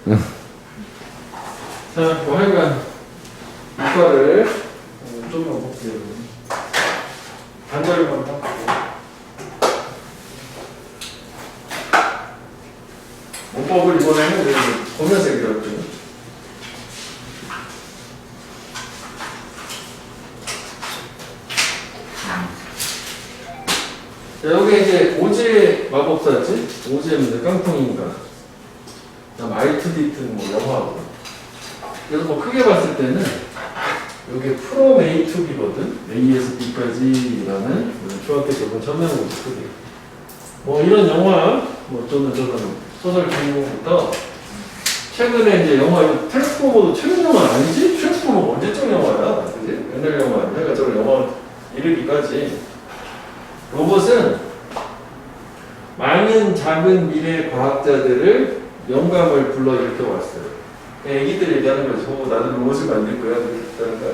자, 뭐 하여간 이과를 좀만 볼게요. 단절만 하고. 문법을 이번에는 보면서 얘기할게요. 자, 여기 이제 오지의 마법사지? 오지의 문제 깡통인가? 마이트디튼 뭐 영화고. 그래서 뭐 크게 봤을 때는 여기 프롬 A to B거든? A에서 B까지라는 중학교 때본 천명고지 크게. 뭐 이런 영화, 뭐 저는 소설 주인공부터 최근에 이제 영화 트랜스포머도 최근 영화 아니지? 트랜스포머 언제적 영화야? 그지? 옛날 영화 아니야? 저런 영화 이르기까지. 로봇은 많은 작은 미래 과학자들을 영감을 불러일으켜 왔어요. 애기들 얘기하는 거죠. 나는 로봇을 만들 거야. 그렇게 했다는 거야.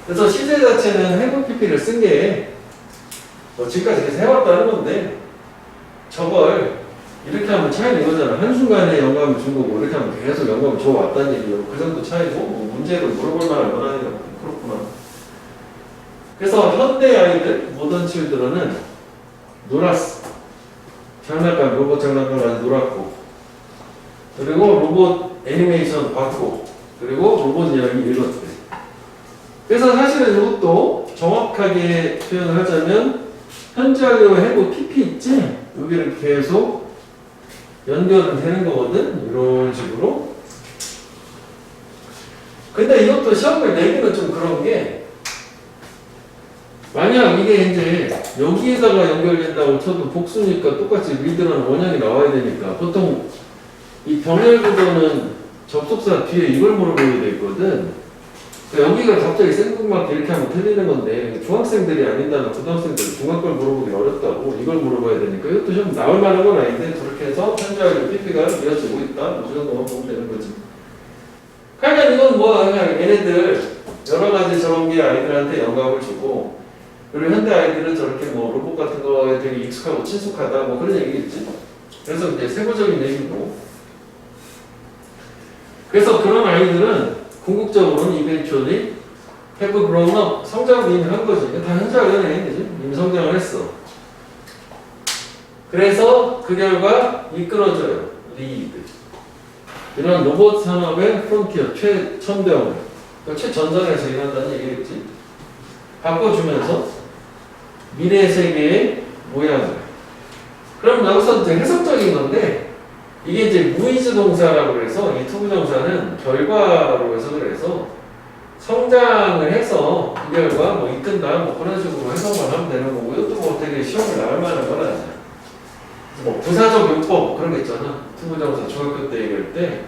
그래서 시제 자체는 해군 PP를 쓴 게 지금까지 계속 해왔다는 건데 저걸 이렇게 하면 차이는 이거잖아. 한순간에 영감을 준 거고 이렇게 하면 계속 영감을 줘왔다는 얘기예요. 그 정도 차이고 뭐 문제를 물어볼 만한 건 아니라 그렇구나. 그래서 현대 아이들, 모던 칠드런은 놀았어. 장난감, 로봇 장난감 많이 놀았고 그리고 로봇 애니메이션 봤고 그리고 로봇 이야기 읽었대. 그래서 사실은 이것도 정확하게 표현을 하자면 현지하려고 해고 PP 있지? 여기를 계속 연결은 되는 거거든? 이런 식으로. 근데 이것도 시험을 내기는 좀 그런 게 만약 이게 이제 여기에다가 연결된다고 쳐도 복수니까 똑같이 리드라는 원형이 나와야 되니까 보통 이 병렬 구도는 접속사 뒤에 이걸 물어보게 돼 있거든. 그러니까 여기가 갑자기 생뚱맞게 이렇게 하면 틀리는 건데 중학생들이 아닌다면 고등학생들 중학교 걸 물어보기 어렵다고 이걸 물어봐야 되니까 이것도 좀 나올 만한 건 아닌데 저렇게 해서 현재하고 PP가 이어지고 있다. 뭐 이 정도만 보면 되는 거지. 그러니까 이건 뭐 그냥 얘네들 여러 가지 저런 게 아이들한테 영감을 주고 그리고 현대 아이들은 저렇게 뭐 로봇 같은 거에 되게 익숙하고 친숙하다 뭐 그런 얘기겠지. 그래서 이제 세부적인 얘기고. 그래서 그런 아이들은 궁극적으로는 eventually have grown up 성장을 이미 한 거지. 다 현장을 해, 그지? 이미 성장을 했어. 그래서 그 결과 이끌어져요. lead. 이런 로봇 산업의 프론티어 최첨대형, 그러니까 최전선에서 일한다는 얘기겠지. 바꿔주면서 미래 세계의 모양을. 그럼 여기서 이제 해석적인 건데 이게 이제 무의즈 동사라고 그래서 이 투부정사는 결과로 해서 그래서 성장을 해서 그 결과 뭐 이끈다 뭐 그런 식으로 해석만 하면 되는 거고 이것도 뭐 되게 시험에 나올 만한 건 아니야. 뭐 부사적 용법 그런 거 있잖아. 투부정사 중학교 때 얘기할 때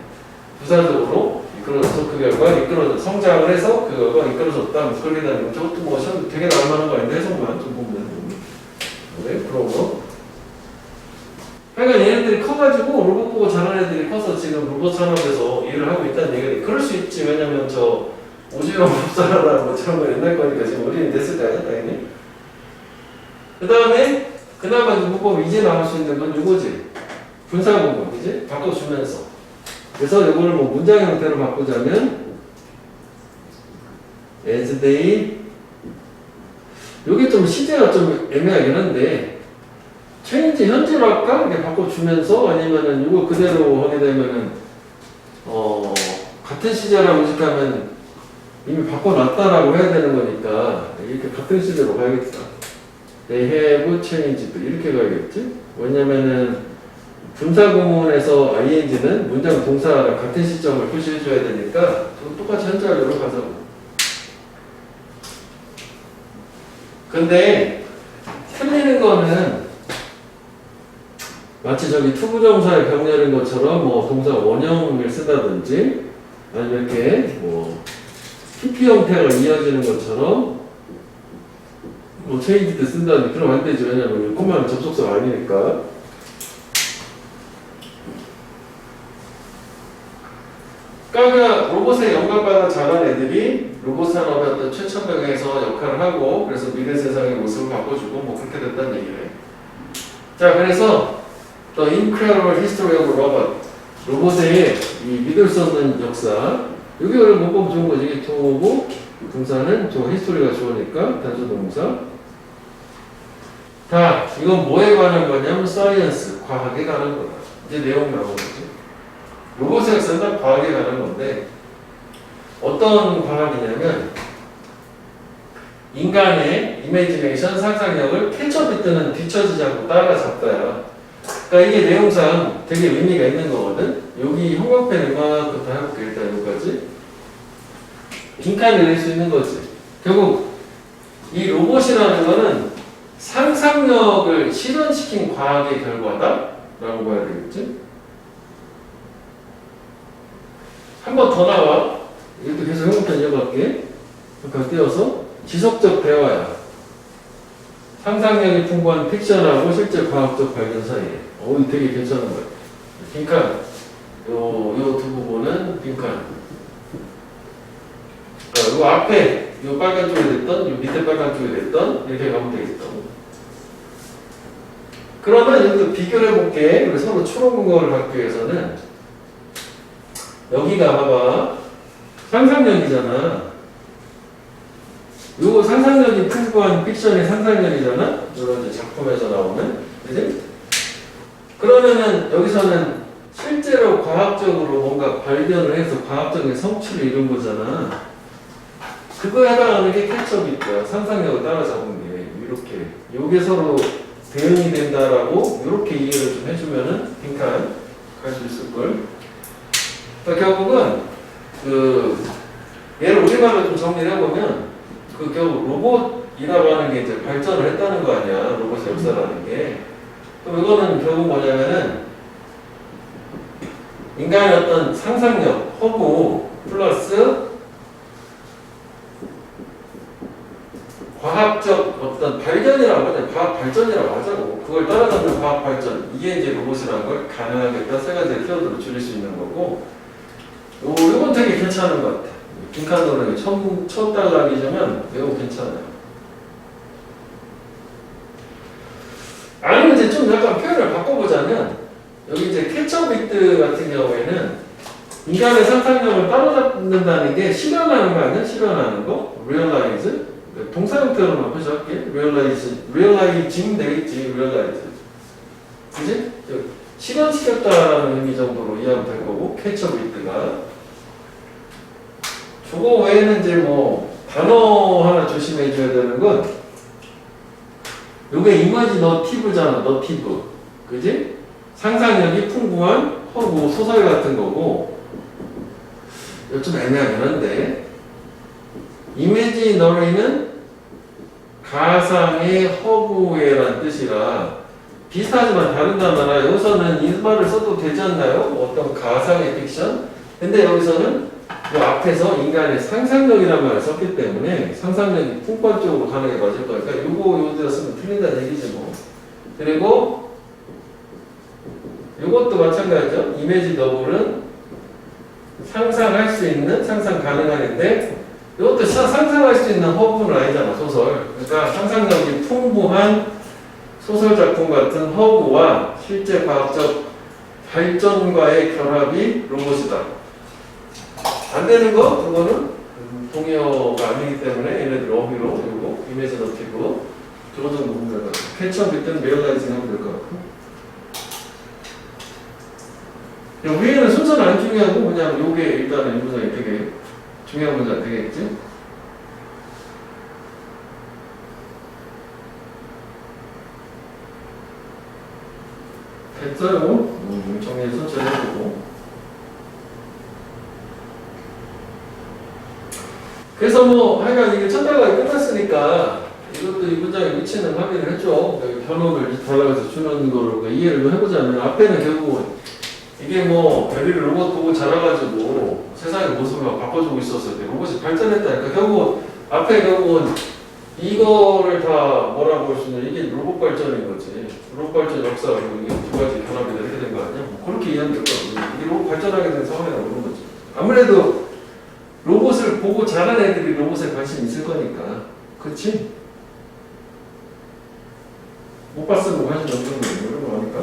부사적으로 이끌어서 그 결과 이끌어서 성장을 해서 그 결과 이끌어졌다 뭐 그런 게 나는 저것도 뭐 시험 되게 나올 만한 거 아닌데 해석만 좀 보면 네 그런 거. 그러니까 얘네들이 커가지고 로봇 보고 자란 애들이 커서 지금 로봇 산업에서 일을 하고 있다는 얘기가 그럴 수 있지. 왜냐면 저 오지영 법사라는 뭐 저런 거 옛날 거니까 지금 어린이 됐을 거 아니야 당연히. 그 다음에 그나마 문법 이제 나올 수 있는 건 이거지. 분사문법 그지? 바꿔주면서. 그래서 이거를 뭐 문장 형태로 바꾸자면 as they 요게 좀 시제가 좀 애매하긴 한데 체인지 현재로 할까? 이렇게 바꿔주면서 아니면은 이거 그대로 하게 되면은 같은 시제라고 인식하면 이미 바꿔놨다라고 해야 되는 거니까 이렇게 같은 시제로 가야겠다. They have changed 이렇게 가야겠지? 왜냐면은 분사구문에서 ing는 문장 동사랑 같은 시점을 표시해줘야 되니까 똑같이 현재로 가자고. 근데 틀리는 거는 마치 저기 투부정사의 병렬인 것처럼 뭐 동사 원형을 쓴다든지 아니면 이렇게 뭐 PP 형태가 이어지는 것처럼 뭐 체인지드 쓴다든지 그러면 안 되죠. 왜냐면 콤마는 접속사가 아니니까. 그러니까 로봇에 영감받아 자란 애들이 로봇 산업의 어떤 최첨단에서 역할을 하고 그래서 미래 세상의 모습을 바꿔주고 뭐 그렇게 된다는 얘기를 해. 자 그래서 The Incredible History of Robot 로봇의 이 믿을 수 없는 역사. 여기를 못 보면 좋은 거지. 이게 to고 동사는 저 히스토리가 좋으니까 단수 동사. 다 이건 뭐에 관한 거냐면 사이언스, 과학에 관한 거다. 이제 내용 나오겠지. 로봇의 역사는 과학에 관한 건데 어떤 과학이냐면 인간의 이미지네이션 상상력을 캐쳐비트는 뒤처지지 않고 따라잡다야. 그러니까 이게 내용상 되게 의미가 있는 거거든. 여기 형광펜 이만큼 다 해볼게. 일단 여기까지 빈칸을 낼 수 있는 거지. 결국 이 로봇이라는 거는 상상력을 실현시킨 과학의 결과다라고 봐야 되겠지. 한 번 더 나와. 이것도 계속 형광펜 이어갈게. 그러니까 띄어서 지속적 대화야. 상상력이 풍부한 픽션하고 실제 과학적 발견 사이에. 이거 되게 괜찮은 거야. 빈칸. 요 두 부분은 빈칸. 그러니까 요 앞에 요 빨간 쪽에 됐던, 요 밑에 빨간 쪽에 됐던 이렇게 가면 되겠다. 그러면 여기서 비교를 해볼게. 우리 서로 추론 근거를 갖기 위해서는 여기가 봐봐. 상상력이잖아. 요거 상상력이 풍부한 픽션의 상상력이잖아. 이런 작품에서 나오는. 그지? 그러면은 여기서는 실제로 과학적으로 뭔가 발견을 해서 과학적인 성취를 이룬 거잖아. 그거에 해당하는 게 캐쳐비트야. 상상력을 따라잡은 게. 이렇게. 요게 서로 대응이 된다라고 이렇게 이해를 좀 해주면은 빈칸 갈 수 있을걸. 그러니까 결국은 얘를 우리말로 좀 정리를 해보면 결국 로봇이라고 하는 게 이제 발전을 했다는 거 아니야. 로봇의 역사라는 게. 그럼 이거는 결국 뭐냐면은 인간의 어떤 상상력, 허구 플러스 과학적 어떤 발견이라고 하자. 과학 발전이라고 하자고. 그걸 따라잡는 과학 발전. 이게 이제 로봇이라는 걸 가능하겠다. 세 가지의 키워드로 줄일 수 있는 거고. 이건 되게 괜찮은 것 같아. 빈칸 노력이 첫 달락이지만 매우 괜찮아요. 아니면 이제 좀 약간 표현을 바꿔보자면 여기 이제 캐쳐비트 같은 경우에는 인간의 상상력을 따라잡는다는 게 실현하는 거 아니야? 실현하는 거? realize? 동사 형태로만 표시할게. realizing 되겠지. realize. 그지? 실현시켰다라는 의미 정도로 이해하면 될 거고 캐쳐비트가 저거 외에는 이제 뭐 단어 하나 조심해 줘야 되는 건 요게 이머지너티브잖아. 너티브. 그지? 상상력이 풍부한 허구 소설 같은 거고 이거 좀 애매하긴 한데 이미지너리는 가상의 허구에란 뜻이라 비슷하지만 다른 단어라. 여기서는 이 말을 써도 되지 않나요? 어떤 가상의 픽션? 근데 여기서는 이 앞에서 인간의 상상력이라는 말을 썼기 때문에 상상력이 풍부한 쪽으로 가는 게 맞을 거니까 요거 쓰면 틀린다는 얘기지 뭐. 그리고 요것도 마찬가지죠. 이미지 더블은 상상할 수 있는, 상상 가능한인데 이것도 상상할 수 있는 허구는 아니잖아. 소설. 그러니까 상상력이 풍부한 소설 작품 같은 허구와 실제 과학적 발전과의 결합이 로봇이다. 안 되는 거? 그거는 동의어가 아니기 때문에 얘네들 어휘로 그리고 이미지너티브 저거 정도 보면 될 것 같아요. 캐쳐비트는 리얼라이징 하면 될 것 같고 위에는 순서는 안 중요하고 그냥 요게 일단은 이 문장이 되게 중요한 문장 되겠지? 됐어요. 정리 천천히 해보고. 그래서 뭐 하여간 이게 첫 달락이 끝났으니까 이것도 이 문장에 미치는 확인을 했죠. 변호를 달락에서 주는 거를 이해를 좀 해보자면 앞에는 결국은 이게 뭐 별일 로봇 보고 자라가지고 세상의 모습을 막 바꿔주고 있었을 때 로봇이 발전했다니까 결국은 앞에 결국은 이거를 다 뭐라고 볼 수 있냐 이게 로봇 발전인 거지. 로봇 발전 역사 그리고 이게 두 가지 결합이 이렇게 된 거 아니야? 뭐 그렇게 이해하면 될 거 같아. 이게 로봇 발전하게 된 상황이라고 그런 거지. 아무래도 로봇을 보고 자란 애들이 로봇에 관심 있을 거니까. 그렇지? 못 봤으면 관심 없는 거 이런 거 아닐까?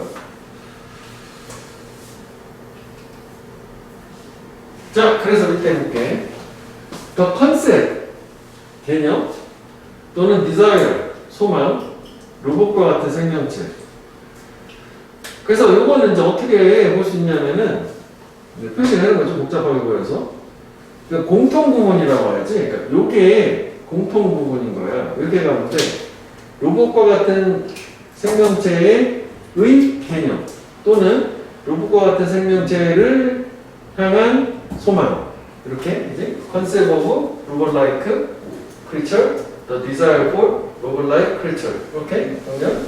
자, 그래서 밑에 해볼게. 더 컨셉, 개념, 또는 desire, 소망, 로봇과 같은 생명체. 그래서 요거는 이제 어떻게 볼 수 있냐면은, 표시하는 거죠. 복잡하게 보여서. 그러니까 공통 부분이라고 하지. 그러니까 요게 공통 부분인 거야. 이렇게 가면 돼. 로봇과 같은 생명체의 개념, 또는 로봇과 같은 생명체를 향한 소망. 이렇게 이제 concept of robot-like creature, the desire for robot-like creature. 이렇게 그러면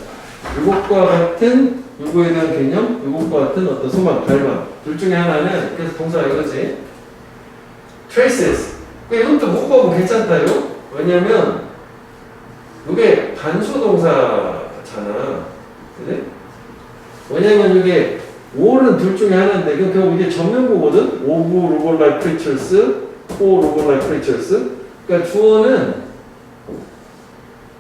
로봇과 같은 요거에 대한 개념, 요것과 같은 어떤 소망, 갈망. 둘 중에 하나는 그래서 동사가 이거지. traces. 이것도 문법은 괜찮다요. 왜냐면 이게 단수 동사잖아. 그지? 왜냐면 이게 or은 둘 중에 하나인데 이건 결국 이게 전면구거든. of robot-like creatures, for robot-like creatures. 그러니까 주어는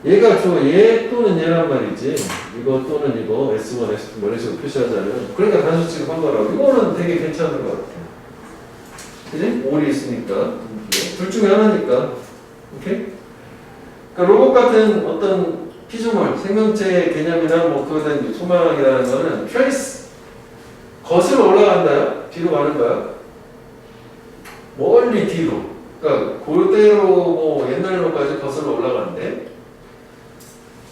얘가 주어, 얘 또는 얘란 말이지. 이거 또는 이거 S1, S2 뭐 이런 식으로 표시하자면 그러니까 단수 취급한 거라고. 이거는 되게 괜찮은 것 같아. 그지? or이 있으니까 둘 중에 하나니까. 오케이? 그러니까 로봇 같은 어떤 피조물, 생명체의 개념이나 뭐 그거에 대한 소망이라는 거는 trace, 거슬러 올라간다요? 뒤로 가는 거야? 멀리 뒤로. 그러니까 그대로 뭐 옛날로까지 거슬러 올라가는데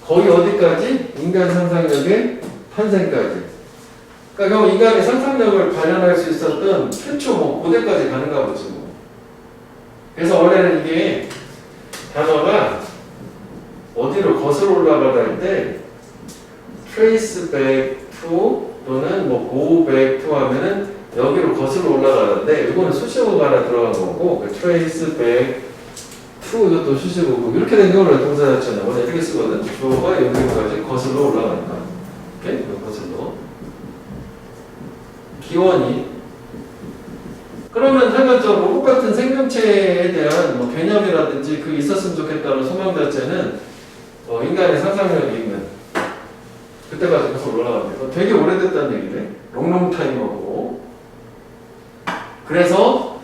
거의 어디까지? 인간 상상력의 탄생까지. 그러니까 결국 인간의 상상력을 발현할 수 있었던 최초 뭐 고대까지 가는가 보지 뭐. 그래서 원래는 이게 단어가 어디로 거슬러 올라가다 할 때 trace back to 또는 뭐 go back to 하면은 여기로 거슬러 올라가는데 이거는 수식어가 하나 들어간 거고 그 trace back to 이것도 수식어고 이렇게 된 경우는 동사 자체는 원래 이렇게 쓰거든. 주어가 여기까지 거슬러 올라가니까. 오케이? 거슬러. 기원이. 그러면 하여간 저 로봇 같은 생명체에 대한 뭐 개념이라든지 그 있었으면 좋겠다는 소망 자체는 인간의 상상력이 있는 그때까지 계속 올라갑니다. 되게 오래됐다는 얘기네. 롱롱타임하고. 그래서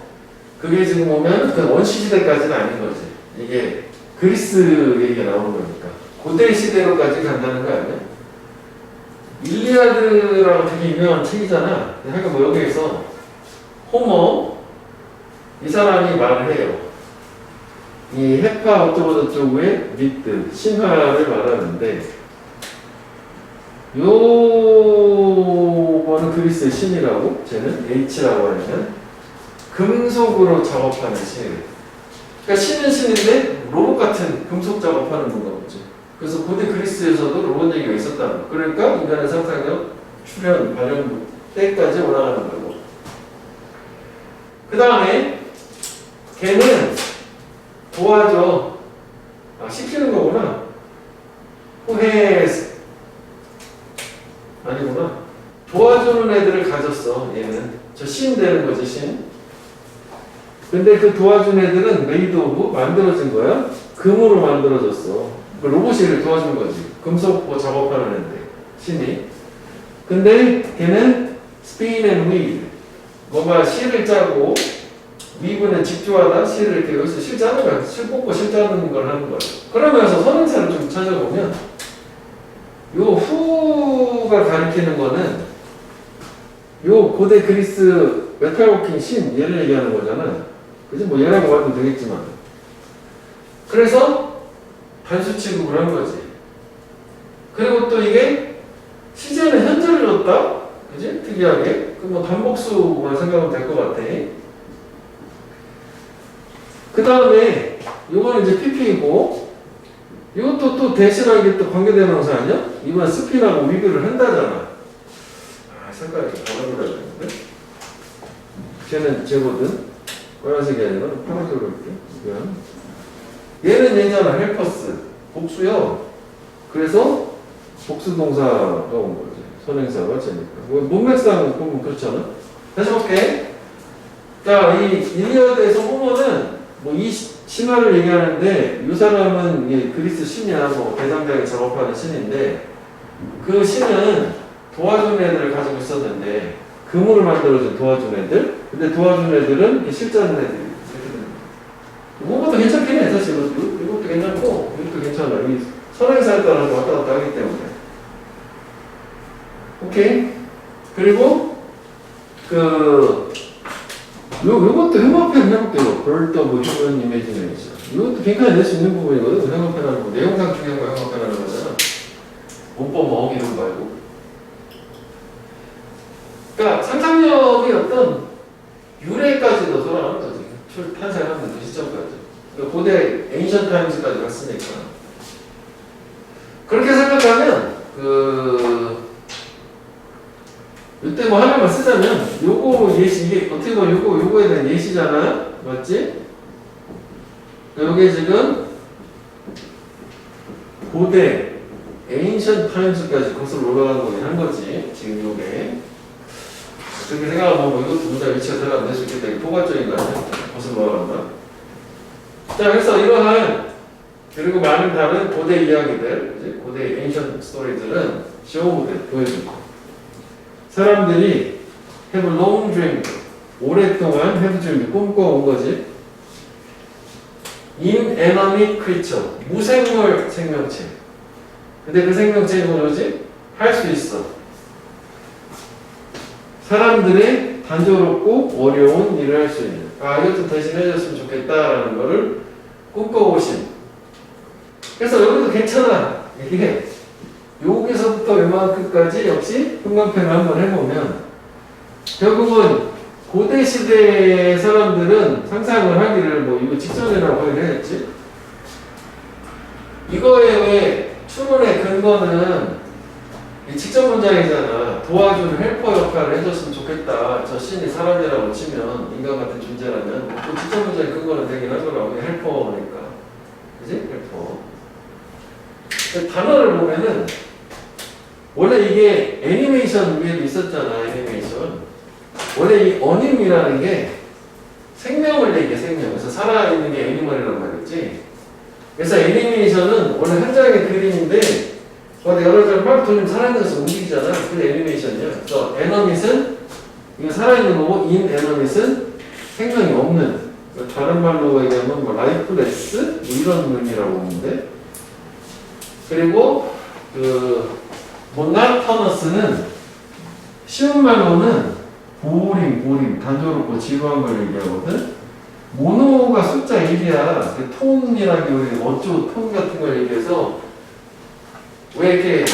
그게 지금 보면 그 원시 시대까지는 아닌 거지. 이게 그리스 얘기가 나오는 거니까. 고대 시대로까지 간다는 거 아니야? 일리아드라고 되게 유명한 책이잖아. 하여간 뭐 여기에서 호머 이 사람이 말을 해요. 이 헤파 어쩌고저쩌고의 미트 신화를 말하는데 요거는 그리스의 신이라고 쟤는 H라고 하면 금속으로 작업하는 신. 그러니까 신은 신인데 로봇 같은 금속 작업하는 건가 보지. 그래서 고대 그리스에서도 로봇 얘기가 있었다는 거. 그러니까 인간의 상상력 출현 발현 때까지 올라가는 거고. 그 다음에 걔는 도와줘. 시키는 거구나. 후회 아니구나. 도와주는 애들을 가졌어. 얘는 저 신 되는 거지 신. 근데 그 도와준 애들은 메이드 오브 만들어진 거야. 금으로 만들어졌어. 그 로봇이 도와준 거지. 금속 뭐 작업하는 애인데 신이. 근데 걔는 스피인 앤 웨이브 뭔가 실을 짜고 위브는 직조하다 실을 이렇게 여기서 실 짜는 거야. 실 뽑고 실 짜는 걸 하는 거야. 그러면서 선행사를 좀 찾아보면 요 후가 가리키는 거는 요 고대 그리스 메탈워킹 신 얘를 얘기하는 거잖아. 그지? 뭐 얘라고 봐도 되겠지만. 그래서 단수 취급을 한 거지. 그리고 또 이게 시제는 현재를 줬다? 그지? 특이하게. 그 뭐 단복수만 생각하면 될 것 같아. 그 다음에 요거는 이제 PP이고 이것도 또 대신하게 또 관계대명사 아니야? 이번 스피나고 위그를 한다잖아. 색깔이 좀 다른 거라 그랬는데 쟤는 쟤거든. 빨간색이 아니라 파란색으로 이렇게. 얘는 얘잖아. 헬퍼스 복수요. 그래서 복수동사가 온 거지. 선행사가 쟤니까. 문맥상 보면 그렇잖아. 다시 볼게. 자, 이 일리아드에서 호머는 뭐 이 신화를 얘기하는데 이 사람은 이 그리스 신이야. 뭐 대장장이 작업하는 신인데 그 신은 도와주는 애들을 가지고 있었는데 그물을 만들어준 도와준 애들. 근데 도와준 애들은 실제하는 애들이 이렇게 됩니다. 이것도 괜찮긴 해 사실. 이것도 괜찮고 이것도 괜찮아. 이 선행사에 따라서 왔다 갔다 하기 때문에. 오케이. 그리고 요것도 혐오편 해볼게요. Bird of Human Imagination. 이것도 빈칸에 낼 수 있는 부분이거든. 혐오편하는 거. 내용상 중요한 거 혐오편하는 거잖아. 문법 뭐 이런 거 말고. 그러니까 상상력이 어떤 유래까지도 돌아가는 거지. 탄생하는 그 시점까지. 그러니까 고대 Ancient Times까지 갔으니까. 그렇게 생각하면 이때 뭐 하나만 쓰자면 요거 예시 이게 어떻게 보면 요거에 대한 예시잖아. 맞지? 요게 지금 고대 Ancient Times까지 거슬러 올라간 거긴 한 거지. 지금 요게. 그렇게 생각하면 뭐 이것도 문장 위치가 잘 안 될 수 있겠다. 이게 포괄적인 거 아니야? 거슬러 올라간다. 자, 그래서 이러한 그리고 많은 다른 고대 이야기들, 이제 고대 Ancient 스토리들은 쇼우들 보여주고 사람들이 have long dreamed 오랫동안 have dreamed 꿈꿔온 거지. inanimate creature 무생물 생명체. 근데 그 생명체는 뭐지? 할 수 있어. 사람들의 단조롭고 어려운 일을 할 수 있는. 아, 이것도 대신 해줬으면 좋겠다라는 거를 꿈꿔오신. 그래서 여기도 괜찮아. 이게 여기서부터 웬만큼까지 역시 흥관편을 한번 해보면 결국은 고대 시대의 사람들은 상상을 하기를 뭐 이거 직전이라고 하긴 했지. 이거에 왜 추론의 근거는 이 직전 문장이잖아. 도와주는 헬퍼 역할을 해줬으면 좋겠다. 저 신이 사람이라고 치면 인간 같은 존재라면 그 직전 문장의 근거는 되긴 하더라고. 헬퍼니까. 그지? 헬퍼. 단어를 보면은 원래 이게 애니메이션 위에도 있었잖아. 애니메이션. 원래 이 어님이라는 게 생명을 얘기해. 생명. 그래서 살아있는 게 애니멀이란 말이지. 그래서 애니메이션은 원래 한 장의 그림인데 여러 장을 막 돌리면 살아있는 것을 움직이잖아. 그게 애니메이션이야. 그래서 에너밋은 이거 살아있는 거고 인에너밋은 생명이 없는. 다른 말로 얘기하면 뭐 라이프레스 이런 의미라고 보는데. 그리고 모나터너스는 쉬운 말로는 보링 단조롭고 지루한 걸 얘기하거든. 모노가 숫자 1이야. 그 톤이라는 게 우리 어쩌 톤 같은 걸 얘기해서 왜 이렇게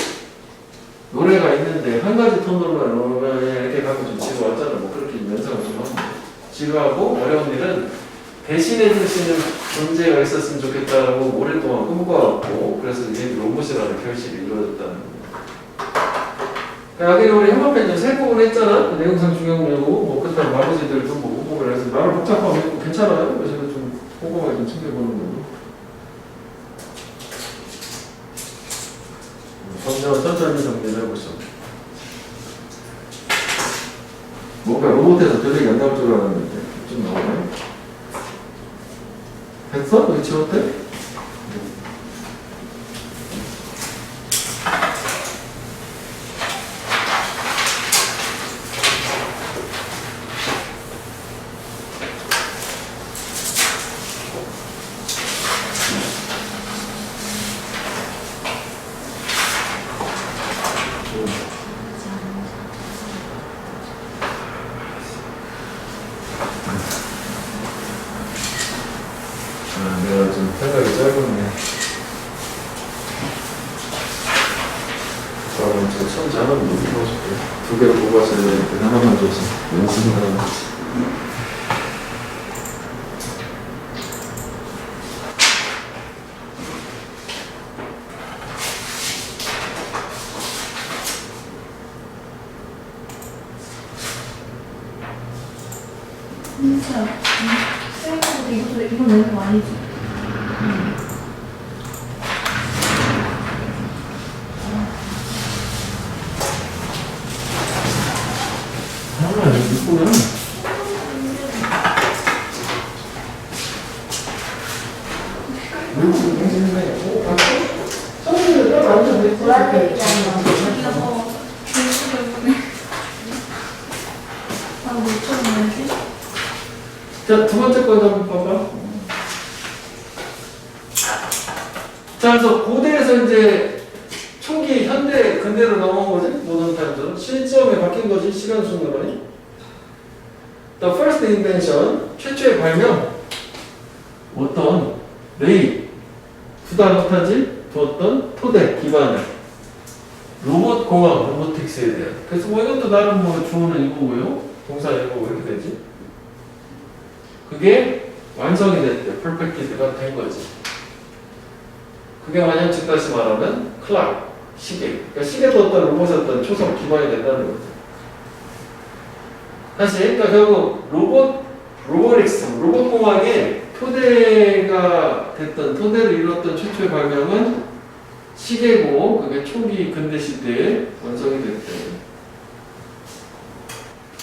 노래가 있는데 한 가지 톤으로만 노래 이렇게 갖고 좀 지루하잖아. 뭐 그렇게 연상을 좀 하고 지루하고 어려운 일은 대신해 줄 수 있는 존재가 있었으면 좋겠다라고 오랫동안 꿈꿔왔고 그래서 이제 로봇이라는 결실이 이루어졌다는 거예요. 여기는 우리 혐오편 세 부분 했잖아. 내용상 중요한 거고 뭐 그다음 나머지들 좀 뭐 보고 그래서 나를 복잡하면 괜찮아요. 그래서 좀 꼼꼼하게 좀 챙겨보는 거고. 천천히 정리를 해보죠. 뭔가 로봇에서 되게 안 나올 줄 알았는데 좀 나오네. 됐어? 여기 지웠대? 내가 좀 생각이 짧았네. 그럼 저 천재 하나만 더 뽑아줄게. 두 개를 뽑아서 이렇게 하나만 줘서 연습을 하는 거지. 진짜 쌤한테 이거 너무 아니지? 이쁘구나. 자, 두 번째 거 한번 봐봐. 자, 그래서 고대에서 이제 초기 현대 근대로 넘어온 거지. 모던 타임처럼 시점에 바뀐 거지. 시간 순으로니. The first invention, 최초의 발명. 어떤 레이, 부담하지 두었던 토대 기반을 로봇 공학, 로보틱스에 대한. 그래서 뭐 이것도 나름 뭐 주어는 이거고요. 동사 이거고 이렇게 되지. 그게 완성이 됐대. 퍼펙티드가 된 거지. 그게 만약 즉 다시 말하면 클락, 시계. 그러니까 시계도 어떤 로봇의 어떤 초석 기반이 된다는 거죠. 사실 그러니까 결국 로보틱스, 로봇 공학의 토대가 됐던 토대를 이뤘던 최초의 발명은 시계고 그게 초기 근대 시대에 완성이 됐대.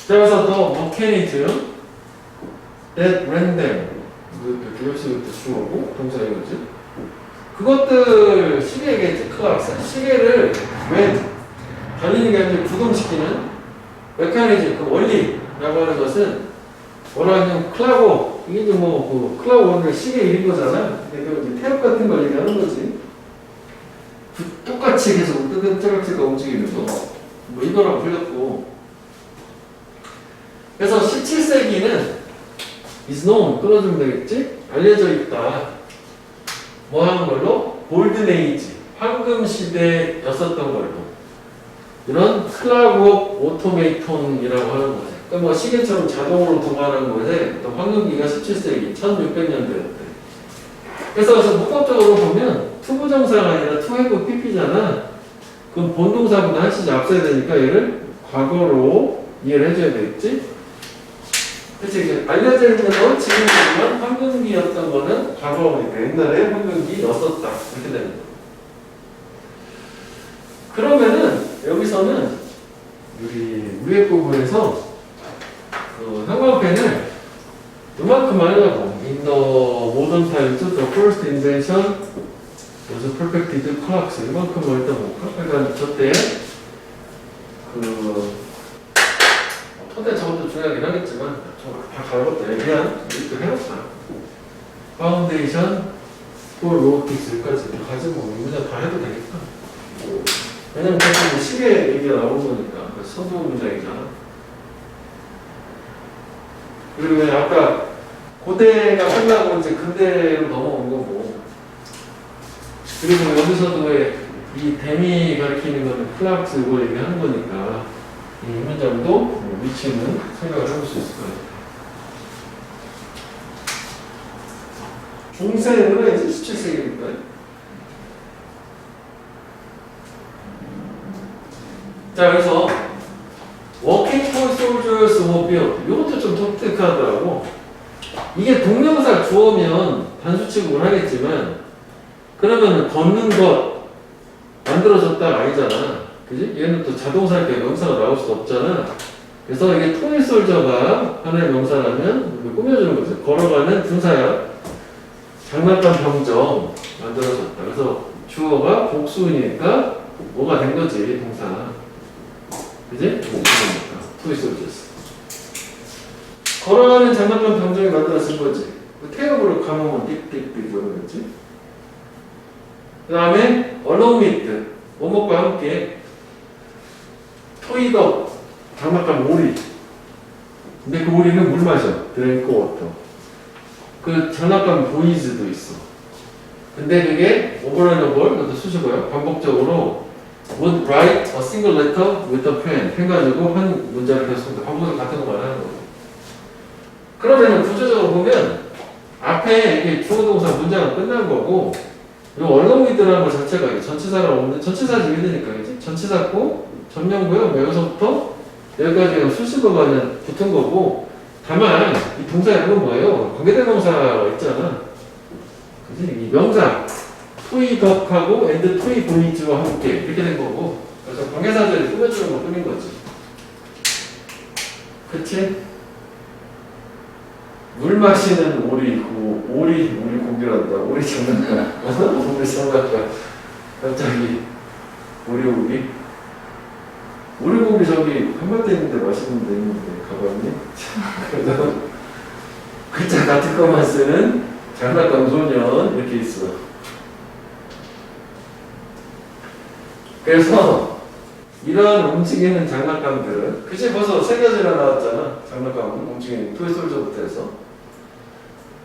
그래서 더 mechanism that ran them. 이것도 주어고 동사이거지. 그것들 시계겠지. 클락스. 시계를 왜 달리는 게 아니라 구동시키는 메커니즘, 그 원리라고 하는 것은 뭐라 하냐면 클라고 이게 이제 그 클라고는 시계 이린 거잖아. 근데 그 이제 태엽 같은 걸 얘기하는 거지. 똑같이 계속 뜨뜻뜨뜻가 움직이는 거. 뭐 이거랑 불렸고. 그래서 17세기는 is known 끊어주면 되겠지? 알려져 있다. 뭐 하는 걸로? 골든 에이지, 황금 시대였었던 걸로. 이런 클락웍 오토메이톤이라고 하는 거지. 그러니까 뭐 시계처럼 자동으로 동화하는 거지. 또 황금기가 17세기, 1600년대였대. 그래서 문법적으로 보면 투부정사가 아니라 투해부 PP잖아. 그럼 본동사보다 한 시절 앞서야 되니까 얘를 과거로 이해를 해줘야 되겠지? 그치? 알려져 있는 건 지금이지만 황금기였던 거는 과거니까 옛날에 황금기였었다. 이렇게 되는 거야. 그러면은 여기서는 우리 위에 부분에서 그 형광펜을 이만큼 하려고 in the modern times the first invention was perfected clocks 이만큼을 일단 볼까? 그러니까 저때 그 토대 저것도 중요하긴 하겠지만 다 갈았다. 얘기한 이것도 해놨다. 파운데이션 for robotics까지 가지 뭐 문제 다 해도 되겠다. 왜냐면 계속 시계 얘기가 나오는 거니까 선도 문장이잖아. 그리고 아까 고대가 끝나고 이제 근대로 넘어온 거고. 그리고 여기서도 왜 이 댐이 가리키는 거는 클락스 이거 얘기하는 거니까 이 문장도 위치는 생각을 해볼 수 있을 거예요. 중세는 이제 17세기니까요. 자, 그래서 Working for soldiers were built. 이것도 좀 독특하더라고. 이게 동명사 주어면 단수 취급을 하겠지만 그러면 걷는 것 만들어졌다가 아니잖아. 그지? 얘는 또 자동사일 때 명사가 나올 수 없잖아. 그래서 이게 토니 솔저가 하나의 명사라면 꾸며주는 거죠. 걸어가는 군사야. 장난감 병정 만들어졌다. 그래서 주어가 복수니까 뭐가 된 거지, 동사. 그지? 토니 솔저스. 걸어가는 장난감 병정이 만들어진 거지. 태엽으로 감으면 띡띡띡 이런 거지. 그 다음에 along with 원목과 함께 토이덕 장난감 오리. 근데 그 오리는 물 마셔. 드랭크 워터. 그 장난감 보이즈도 있어. 근데 그게 over and over, 그것도 수식어요. 반복적으로 would write a single letter with a pen. 펜 가지고 한 문자를 계속 반복해서 같은 거 말하는 거예요. 그러면 구조적으로 보면 앞에 이게 주어 동사 문장은 끝난 거고 이 alongwith라는 것 자체가 전치사가 없는 전치사 지어야 되니까 그치? 전치사고 전명구요. 여기서부터 여기까지 수식어가 그냥 붙은 거고 다만 이 동사 이건 뭐예요? 관계대명사가 있잖아. 그치? 이 명사 토이덕하고 and 토이 보이즈와 함께 이렇게 된 거고 그래서 관계사들이 꾸며주는 것 뿐인 거지. 그치? 물 마시는 오리 고기란다. 오리 장난감. 오리 장난감. 갑자기 오리 고기 저기 한마디 있는데 맛있는데 있는데 가봤니? 글자 같은 것만 쓰는 장난감 소년 이렇게 있어. 그래서 이러한 움직이는 장난감들은 그치 벌써 세 가지나 나왔잖아. 장난감 움직이는 토이솔저부터 해서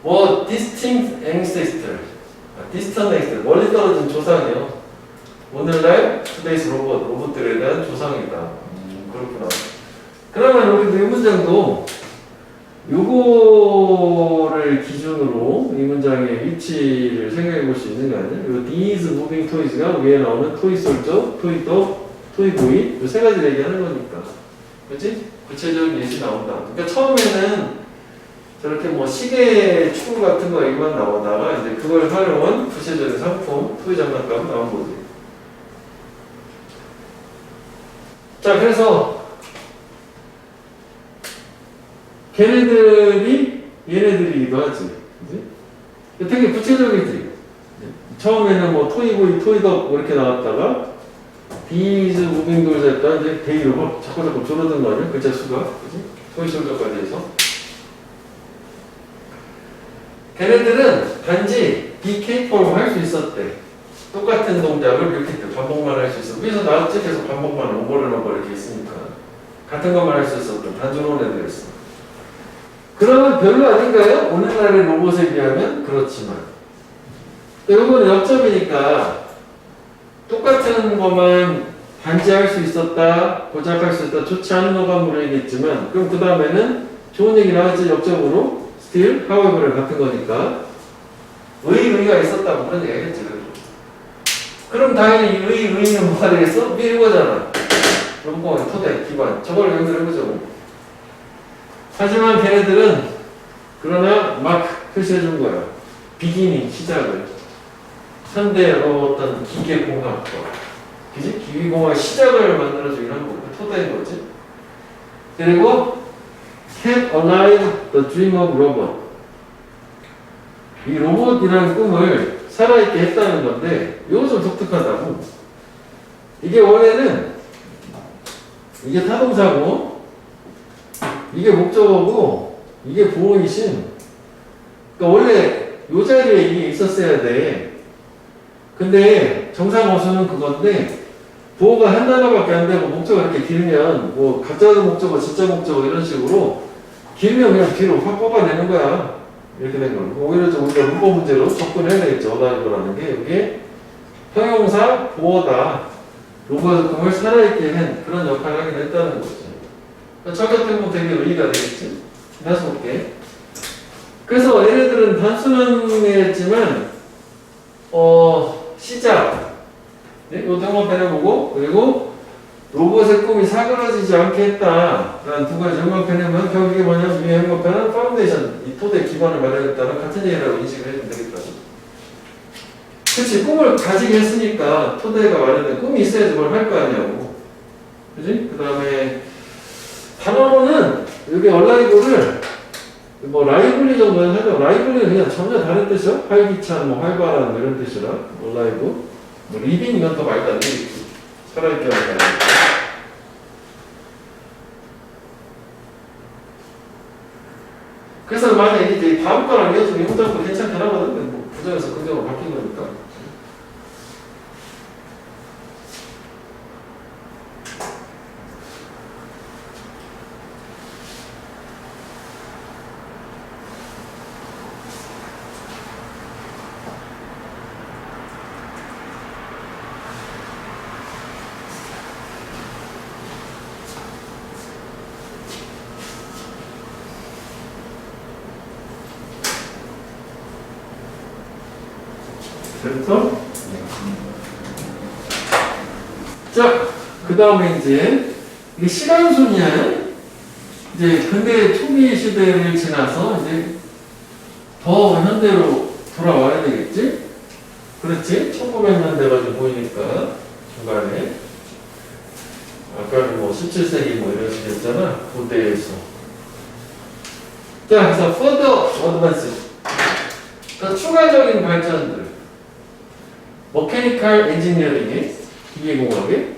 뭐 distinct ancestor, distant ancestor 멀리 떨어진 조상이요. 오늘날 today's 로봇들에 대한 조상이다. 그렇구나. 그러면 우리도 이 문장도 요거를 기준으로 이 문장의 위치를 생각해 볼 수 있는 거 아니야? 요 these moving toys가 위에 나오는 토이솔저, 토이떡, 토이보이 요 세 가지를 얘기하는 거니까. 그렇지? 구체적인 예시 나온다. 그러니까 처음에는 저렇게 뭐 시계 축구 같은 거 얘기만 나오다가 이제 그걸 활용한 구체적인 상품, 토이 장난감 나온 거지. 자, 그래서 걔네들이 얘네들이기도 하지. 그치? 되게 구체적이지. 처음에는 뭐 토이보이, 토이덕 이렇게 나왔다가 these moving dolls 했다. 이제 데이로 자꾸 줄어든 거 아니야? 글자 수가. 그치? 토이솔저까지 해서. 걔네들은 단지 be capable 할 수 있었대. 똑같은 동작을 이렇게 반복만 할 수 있어. 위에서 나왔지? 계속 반복만 오버를 이렇게 있으니까. 같은 것만 할 수 있었던 단순한 애들이었어. 그러면 별로 아닌가요? 오늘날의 로봇에 비하면? 그렇지만. 이거는 역점이니까 똑같은 것만 단지 할 수 있었다, 고작 할 수 있다, 좋지 않은 어감으로이겠지만 그럼 그 다음에는 좋은 얘기 나왔지, 역점으로. still, however 같은 거니까 의의가 있었다고 그런 얘기겠지. 그럼 당연히 의의는 뭐가 되겠어? 미리 거잖아. 로봇공학 토대, 기반. 저걸 연결해보자고. 하지만 걔네들은 그러나 막 표시해준 거야. 비기닝, 시작을. 현대 어떤 기계공학과. 그지? 기계공학 시작을 만들어주긴 한 거고. 토대인 거지. 그리고 kept alive the dream of robot. 이 로봇이라는 꿈을 살아있게 했다는 건데 이거 좀 독특하다고. 이게 원래는 이게 타동사고 이게 목적어고 이게 보호이신. 그러니까 원래 이 자리에 이게 있었어야 돼. 근데 정상어수는 그건데 보호가 한 단어밖에 안 되고 목적어 이렇게 길면 뭐 가짜 목적어, 진짜 목적어 이런 식으로 길면 그냥 뒤로 확 뽑아내는 거야. 이렇게 된 거고. 오히려 좀 우리가 문법 문제로 접근해야 되겠죠. 어다이브라는 게 이게 형용사 보호다. 로봇의 꿈을 살아있게 한 그런 역할을 하긴 했다는 거죠. 저 같은 경우 되게 의의가 되겠지. 다시 볼게. 그래서 얘네들은 단순한 애였지만 시작. 네? 요 등원 해보고 그리고 로봇의 꿈이 사그러지지 않게 했다. 라는 두 가지 연관편이면 결국 이게 뭐냐면 위에 연관편은 파운데이션, 이 토대 기반을 마련했다는 같은 얘기라고 인식을 해주면 되겠다. 그치? 꿈을 가지게 했으니까 토대가 마련된 꿈이 있어야지 뭘 할 거 아니냐고. 그지? 그 다음에 단어로는 여기 얼라이브를 뭐 라이블리 정도는 하죠. 라이블리는 그냥 전혀 다른 뜻이요. 활기찬, 뭐 활발한 뭐 이런 뜻이라 얼라이브. 뭐 리빙 이건 더 말도 안 되겠지. 살아있게 하는 거. 그래서 만약에 이제 다음 거랑 이어서 이 문장도 괜찮게 나거든. 뭐 부정에서 긍정으로 바뀐 거니까. 그래서 자, 그 다음에 이제 이게 시간순이야. 이제 근대 초기 시대를 지나서 이제 더 현대로 돌아와야 되겠지? 그렇지? 1900년대 가지고 보이니까 중간에 아까는 뭐 17세기 뭐 이런 식이었잖아. 고대에서. 자, 그래서 further advance. 그러니까 추가적인 발전들. 머케니컬 엔지니어링의 기계공학의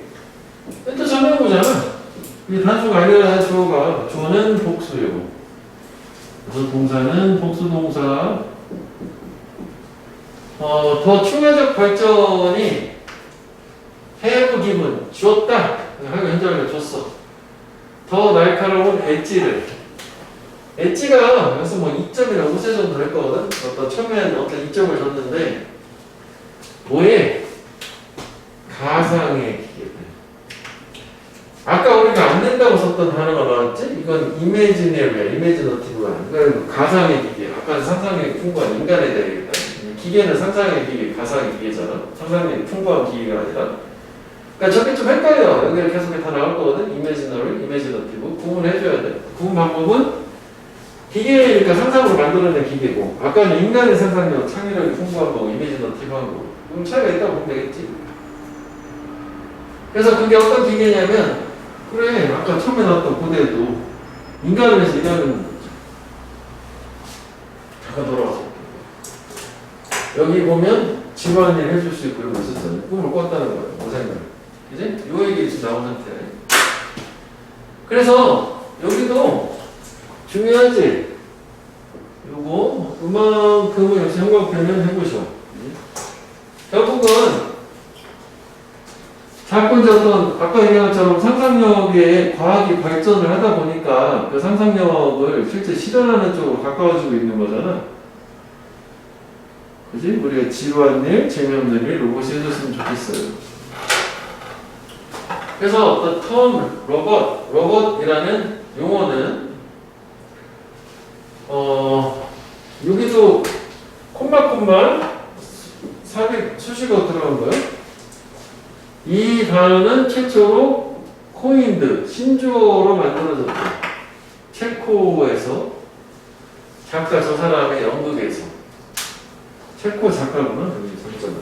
또 전면보잖아. 이게 단수가 아니라 주어가 주어는 복수요. 그래서 동사는 복수동사. 더 충혈적 발전이 have given, 줬다. 하고 현재를 줬어. 더 날카로운 엣지가 여기서 뭐 2점이나 5세 정도 했거든. 어떤 처음에는 어떤 2점을 줬는데 뭐에? 가상의 기계. 아까 우리가 안 된다고 썼던 단어가 나왔지? 이건 imaginative가 그러니까 가상의 기계. 아까 상상력이 풍부한 인간에 대해 기계는 상상의 기계, 가상의 기계잖아. 상상력이 풍부한 기계가 아니라. 그러니까 저게 좀 헷갈려. 여기 계속 다 나올 거거든. imaginative. 구분해줘야 돼. 구분 방법은 기계니까 상상으로 만들어낸 기계고, 아까는 인간의 상상력, 창의력이 풍부한 거고, imaginative한 거고. 그럼 차이가 있다고 보면 되겠지. 그래서 그게 어떤 기계냐면, 그래, 아까 처음에 나왔던 고대에도 인간을 해서 일하는 거지. 잠깐 돌아와서. 여기 보면 집안일 해줄 수 있고 이런 거 있었잖아요. 꿈을 꿨다는 거예요. 모생을. 그지? 요 얘기 지금 나온 상태. 그래서 여기도 중요하지. 요거 그만큼은 역시 형광 표현 해보셔. 결국은 자꾸 이제 어떤 아까 얘기한 것처럼 상상력의 과학이 발전을 하다 보니까 그 상상력을 실제 실현하는 쪽으로 가까워지고 있는 거잖아. 그지? 우리가 지루한 일, 재미없는 일 로봇이 해줬으면 좋겠어요. 그래서 어떤 로봇이라는 용어는 여기도 콤마 삽입 수식어 들어간 거예요. 이 단어는 최초로 코인드, 신조어로 만들어졌대. 체코에서 작가 저 사람의 연극에서 체코 작가구나. 여기 잠깐만.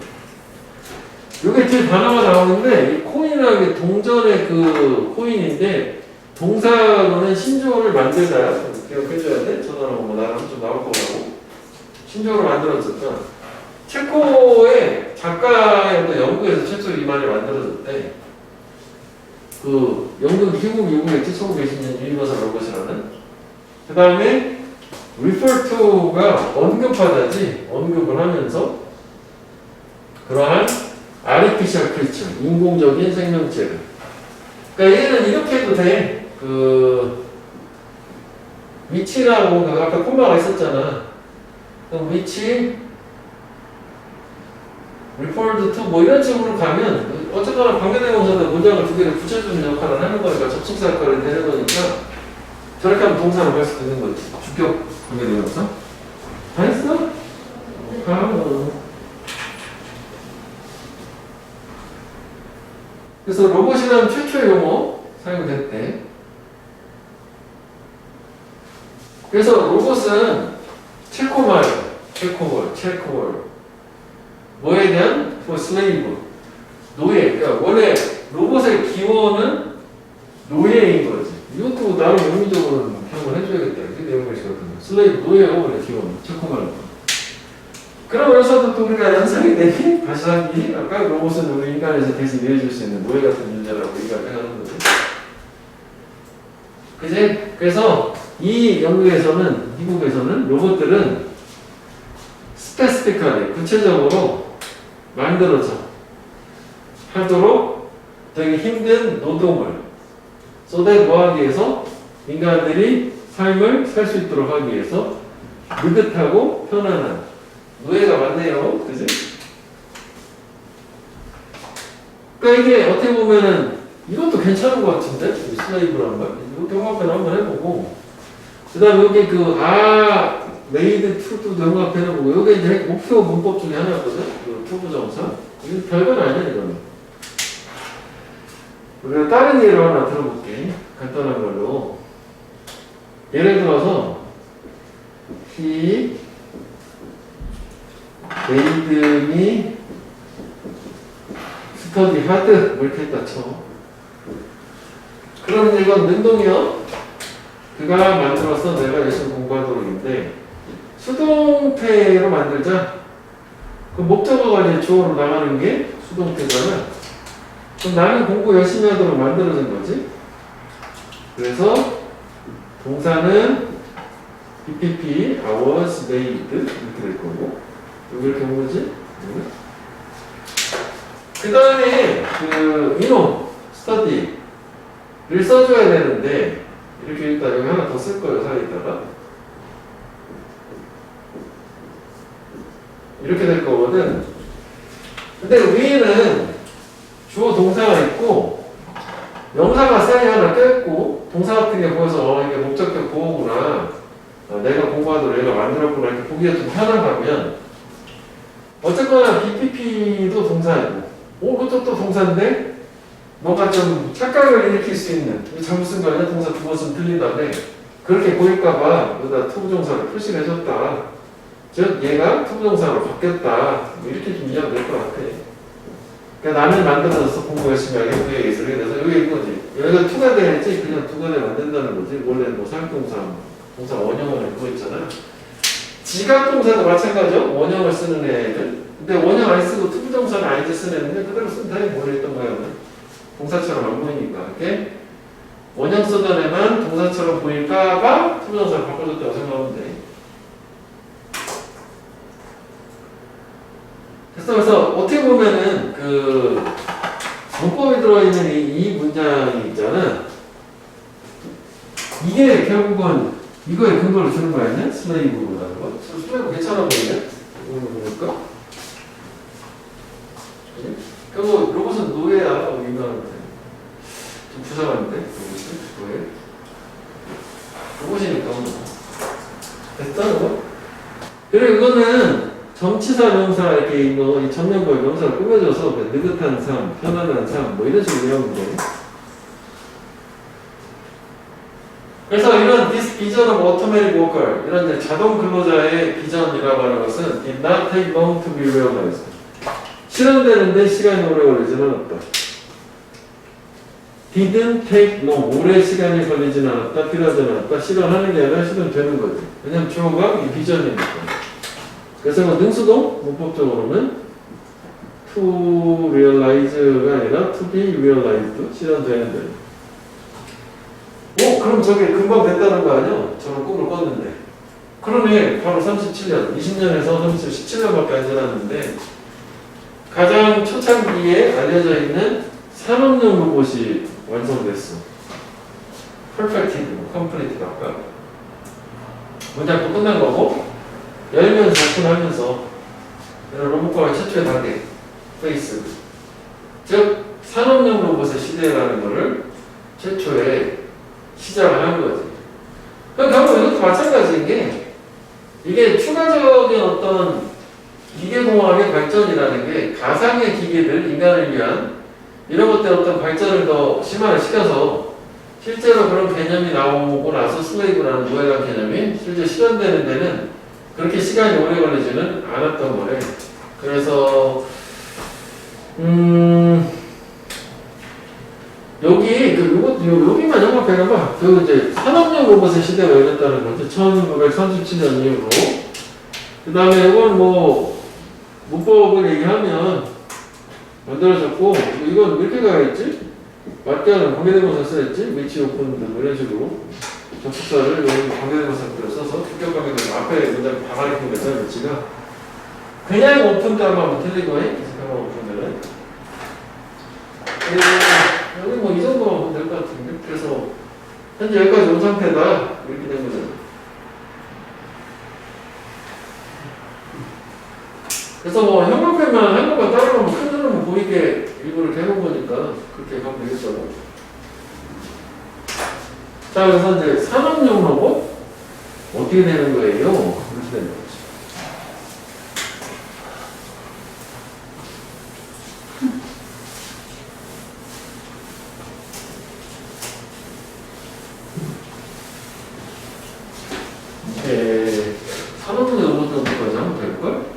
여기 뒤에 단어가 나오는데 이 코인이라는 게 동전의 그 코인인데 동사로는 신조어를 만들다. 기억해줘야 돼. 저 단어가 뭐 나랑 좀 나올 거라고. 신조어를 만들어졌다. 체코의 작가의 어떤 연극에서 최초로 이 말이 만들어졌대. 그 연극 희곡 미국에 쓰고 계시는 유니버설 로봇이라는. 그 다음에 refer to가 언급하다지. 언급을 하면서 그러한 artificial creature, 인공적인 생명체를. 그러니까 얘는 이렇게 해도 돼. 그 위치라고 아까 콤마가 있었잖아. 그럼 위치 referred to 뭐 이런 식으로 가면 어쨌거나 관계대명사도 문장을 두 개를 붙여주는 역할을 하는 거니까 접속사 역할을 되는 거니까 저렇게 하면 동사를 할 수도 있는 거지. 주격 관계대명사. 다 했어? 그래서 로봇이라는 최초의 용어 사용됐대. 그래서 로봇은 체코말 뭐에 대한? 슬레이브 노예. 그러니까 원래 로봇의 기원은 노예인 거지. 이것도 나름 의미적으로 한번 해줘야겠다. 이게 내용을 시거든요. 슬레이브 노예가 원래 기원 체코말로. 그러면서도 또 우리가 연상이 되니 다시 하기 아까 로봇은 우리 인간에서 대신 이해해줄 수 있는 노예 같은 존재라고 얘기를 하는 거지. 그지? 그래서 이 연구에서는 미국에서는 로봇들은 스페시픽하게 구체적으로 만들어져 하도록 되게 힘든 노동을 쏟아 모아하기 위해서 인간들이 삶을 살 수 있도록 하기 위해서 느긋하고 편안한 노예가 많네요. 그지? 그러니까 이게 어떻게 보면은 이것도 괜찮은 것 같은데? 슬레이브라는 말. 이것도 영화편 한번 해보고 그 다음에 여기 메이드 투도 영화편 해보고 여기 이제 목표 문법 중에 하나거든? 그 투부정사. 이거 별건 아니야 이거는. 우리가 다른 예를 하나 들어볼게. 간단한 걸로. 예를 들어서 He made me study hard. 뭐 이렇게 했다 쳐. 그럼 이건 능동이요. 그가 만들어서 내가 열심히 공부하도록인데 수동태로 만들자. 그 목적어가 이제 주어로 나가는 게 수동태잖아. 그럼 나는 공부 열심히 하도록 만들어진 거지. 그래서 동사는 BPP, hours made 이렇게 될 거고 여기 이렇게 온 거지? 그 다음에 그 인원, 스터디를 써줘야 되는데 이렇게 일단 여기 하나 더 쓸 거예요. 사이에다가 이렇게 될 거거든. 근데 위에는 주어 동사가 있고 명사가 사이에 하나 껴있고 동사 같은 게 보여서 이게 목적격 보호구나, 내가 공부하도록 얘가 만들었구나 이렇게 보기가 좀 편하다면 어쨌거나 BPP도 동사이고 그것도 또 동사인데 뭔가 좀 착각을 일으킬 수 있는 잘못 쓴 거 아니야? 동사 두 번 쓰면 틀린다네. 그렇게 보일까봐 여기다 투부정사를 표시를 해줬다. 즉 얘가 투부정사로 바뀌었다. 뭐 이렇게 좀 이해가 될 것 같아. 그러니까 나는 만들어져서 공부 열심히 하게 그에 의해서 그래서 여기 이거지. 여기가 투가 돼야지 그냥 두가 돼 만든다는 거지. 원래 뭐 사용동사 동사 원형을 그거 있잖아. 지각동사도 마찬가지죠. 원형을 쓰는 애들. 근데 원형 안 쓰고 투부정사는 아이즈 쓰는 애는 그대로 쓴다. 뭐 이랬던 거야. 동사처럼 안 보이니까. 이렇게 원형 쓰던 애만 동사처럼 보일까봐 투부정사를 바꿔줬다고 생각하면 돼. 그래서 어떻게 보면은 그 문법에 들어있는 이 문장이 있잖아. 이게 결국은 이거에 근거를 주는 거 아니냐? 슬레이브라는 거. 슬레이브 괜찮아 보이네? 이거 보니까. 그리고 로봇은 노예야. 유명한데. 좀 부정한데? 로봇은? 노예? 로봇이니까 뭐. 됐다, 뭐. 그리고 이거는 정치사 명사 이렇게 이 전면부의 명사를 꾸며줘서 느긋한 삶, 편안한 삶, 뭐 이런 식으로 외우면 돼. 그래서 이런 this vision of automatic worker, 이런 이제 자동 근로자의 비전이라고 하는 것은 did not take long to be realized. 실현되는데 시간이 오래 걸리지는 않았다. didn't take long, 오래 시간이 걸리지는 않았다, 필요하지 않았다, 실현하는 게 아니라 실현되는 거지. 왜냐면 주어가 이 비전이니까. 그래서 뭐 능수동 문법적으로는 to realize가 아니라 to be realized, 실현되는데. 그럼 저게 금방 됐다는 거 아니야? 저런 꿈을 꿨는데. 그러네. 바로 37년, 20년에서 17년밖에 안 지났는데 가장 초창기에 알려져 있는 산업용 로봇이 완성됐어. perfected, completed 아까. 문장도 끝난 거고 열면서 접근하면서 로봇과의 최초의 단계, 페이스. 즉 산업용 로봇의 시대라는 것을 최초에 시작을 한 거지. 그럼 결국 이것도 마찬가지인 게 이게 추가적인 어떤 기계공학의 발전이라는 게 가상의 기계들, 인간을 위한 이런 것들 어떤 발전을 더 심화를 시켜서 실제로 그런 개념이 나오고 나서 슬레이브라는 노예라는 개념이 실제 실현되는 데는 그렇게 시간이 오래 걸리지는 않았던 거래. 그래서 여기만 영업해봐. 그 이제 산업용 로봇의 시대가 열렸다는 거지. 1937년 이후로. 그 다음에 이건 뭐 문법을 얘기하면 만들어졌고, 이건 이렇게 가야겠지? 맞게 하는 관계대명사 써야지? 위치 오픈 뭐 이런 식으로 접속사를 여기 관계대명사를 써서 품격 관계대명사 앞에 문장 다 가리킨 거잖아. 위치가 그냥 오픈 따로 틀리고 해? 그냥 오픈되는 여기 뭐 이 정도만 보면 될 것 같은데. 그래서 현재 여기까지 온 상태다 이렇게 된 거잖아. 그래서 뭐 형광펜만 한 것만 따라가면 큰 흐름을 보이게 일부를 해놓은 거니까 그렇게 가면 되겠죠. 자, 그래서 이제 산업용 로봇 어떻게 되는 거예요? 이렇게 되는 거죠. 산업용 로봇 정도까지 하면 될걸?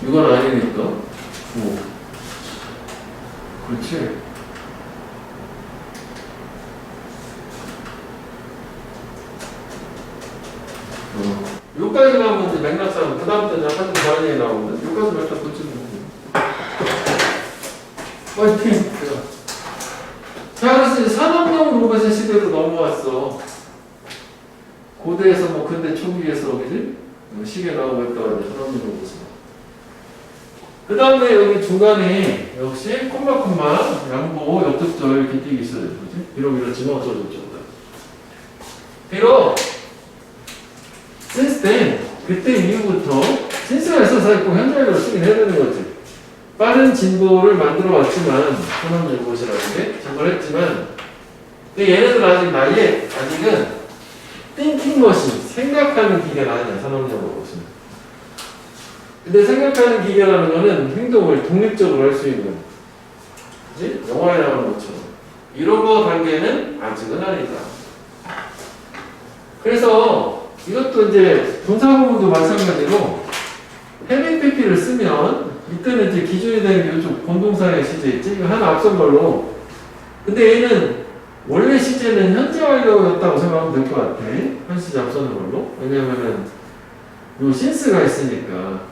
이건 아니니까. 그렇지. 여기까지 가면 이제 맥락상, 그 다음부터 이제 한좀 다른 얘기 나오는데, 여기까지 맥락 붙이면 돼. 파이팅! 자, 그래서 이제 나왔어. 고대에서 뭐 근대 초기에서 그지? 시계 나오고 했다가 이제 산업용 로봇으로. 그 다음에 여기 중간에 역시 콤마 양보 역접절 이렇게 띄기 있어요. 그지? 비록 이렇지만 어쩌고저쩌고. 비록 since then 그때 이후부터 since가 있어서 꼭 현재형으로 쓰긴 해야 되는 거지. 빠른 진보를 만들어 왔지만 산업연구소라는 게 진보를 했지만 근데 얘네들 아직은 thinking machine 생각하는 기계가 아니야 산업연구소는. 근데 생각하는 기계라는 거는 행동을 독립적으로 할 수 있는 그치? 영화에 나오는 것처럼 이런 거 단계는 아직은 아니다. 그래서 이것도 이제 분사구문도 마찬가지로 해밍 PP를 쓰면 이때는 이제 기준이 되는 게 이쪽 본동사의 시제 있지? 이거 하나 앞선 걸로. 근데 얘는 원래 시제는 현재 완료였다고 생각하면 될 것 같아. 한 시제 앞서는 걸로. 왜냐면은 요 신스가 있으니까.